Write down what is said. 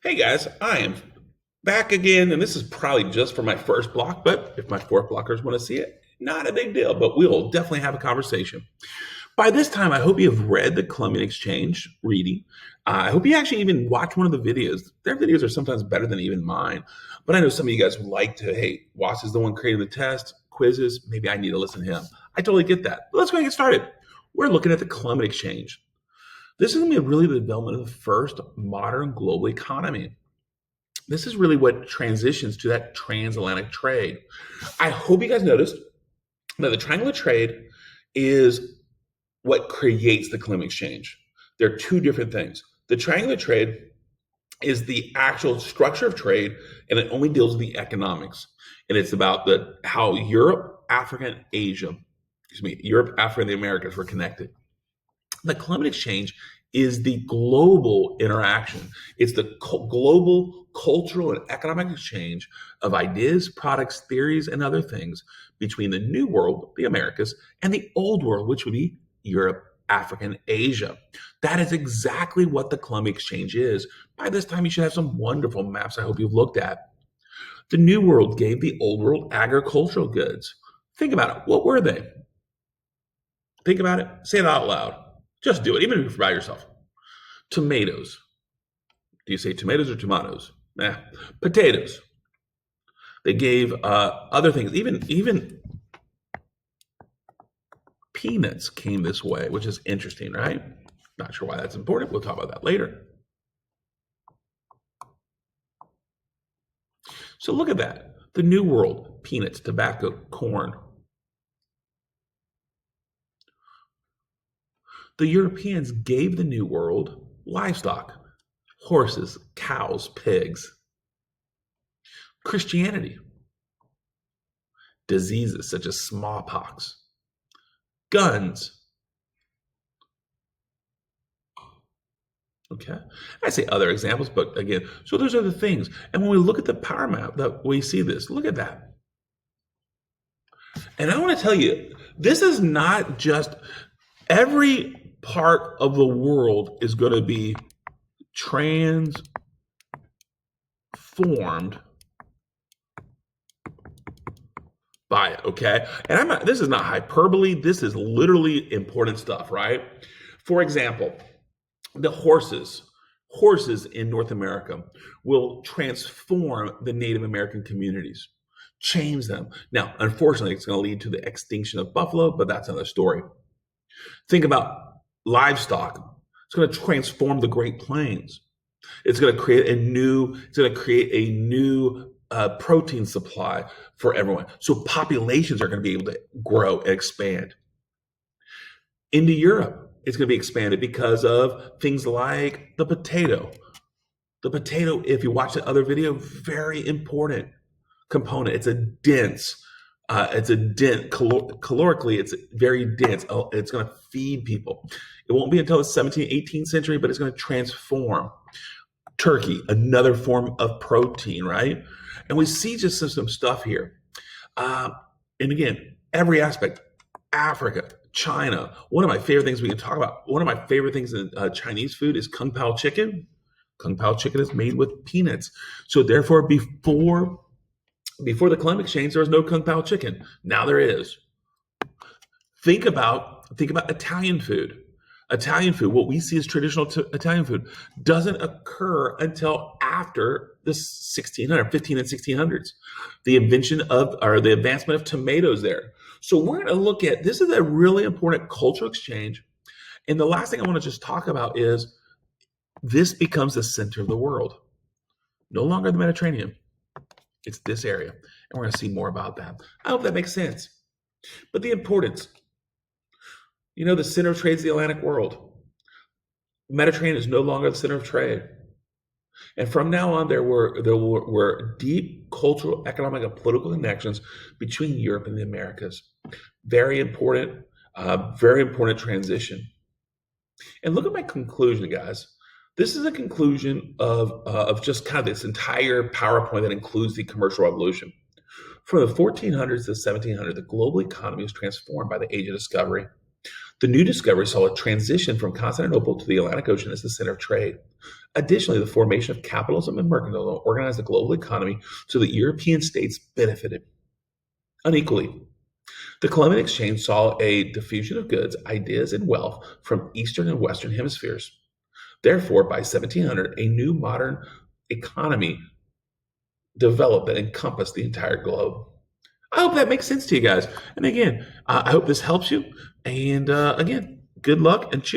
Hey guys, I am back again, and this is probably just for my first block, but if my fourth blockers want to see it, not a big deal, but we'll definitely have a conversation. By this time, I hope you have read the Columbian Exchange reading. I hope you actually even watch one of the videos. Their videos are sometimes better than even mine, but I know some of you guys would like to, hey, Watts is the one creating the test, quizzes, maybe I need to listen to him. I totally get that. But let's go and get started. We're looking at the Columbian Exchange. This is going to be really the development of the first modern global economy. This is really what transitions to that transatlantic trade. I hope you guys noticed that the triangle of trade is what creates the Columbian Exchange. There are two different things. The triangle of trade is the actual structure of trade, and it only deals with the economics. And it's about how Europe, Africa, and Europe, Africa, and the Americas were connected. The Columbian Exchange is the global interaction. It's the global cultural and economic exchange of ideas, products, theories, and other things between the New World, the Americas, and the Old World, which would be Europe, Africa, and Asia. That is exactly what the Columbian Exchange is. By this time, you should have some wonderful maps I hope you've looked at. The New World gave the Old World agricultural goods. Think about it. What were they? Think about it. Say it out loud. Just do it, even if you're by yourself. Tomatoes. Do you say tomatoes or tomatoes? Potatoes. They gave other things. Even peanuts came this way, which is interesting, right? Not sure why that's important. We'll talk about that later. So look at that. The New World, peanuts, tobacco, corn. The Europeans gave the New World livestock, horses, cows, pigs. Christianity, diseases such as smallpox, guns. Okay, I say other examples, but again, so those are the things. And when we look at the power map, that we see this. Look at that. And I want to tell you, this is not just every part of the world is going to be transformed by it, okay? And this is not hyperbole. This is literally important stuff, right? For example, the horses in North America will transform the Native American communities, change them. Now, unfortunately, it's going to lead to the extinction of buffalo, but that's another story. Think about livestock. It's going to transform the Great Plains. It's going to create a new protein supply for everyone. So populations are going to be able to grow and expand. Into Europe, it's going to be expanded because of things like the potato. The potato, if you watch the other video, very important component. It's calorically, it's very dense. It's going to feed people. It won't be until the 17th, 18th century, but it's going to transform. Turkey, another form of protein, right? And we see just some stuff here. And again, every aspect, Africa, China. One of my favorite things we can talk about, one of my favorite things in Chinese food is Kung Pao chicken. Kung Pao chicken is made with peanuts. So therefore, before the Columbian Exchange, there was no Kung Pao chicken. Now there is. Think about Italian food. Italian food, what we see as traditional Italian food, doesn't occur until after the 15 and 1600s. The advancement of tomatoes there. So we're going to look at, this is a really important cultural exchange. And the last thing I want to just talk about is this becomes the center of the world. No longer the Mediterranean. It's this area. And we're going to see more about that. I hope that makes sense. But the importance, the center of trade is the Atlantic world. Mediterranean is no longer the center of trade. And from now on, there were deep cultural, economic, and political connections between Europe and the Americas. Very important transition. And look at my conclusion, guys. This is a conclusion of just kind of this entire PowerPoint that includes the commercial revolution. From the 1400s to the 1700s, the global economy was transformed by the age of discovery. The new discovery saw a transition from Constantinople to the Atlantic Ocean as the center of trade. Additionally, the formation of capitalism and mercantilism organized the global economy so that European states benefited unequally. The Columbian Exchange saw a diffusion of goods, ideas, and wealth from Eastern and Western hemispheres. Therefore, by 1700, a new modern economy developed that encompassed the entire globe. I hope that makes sense to you guys. And again, I hope this helps you. And again, good luck and cheers.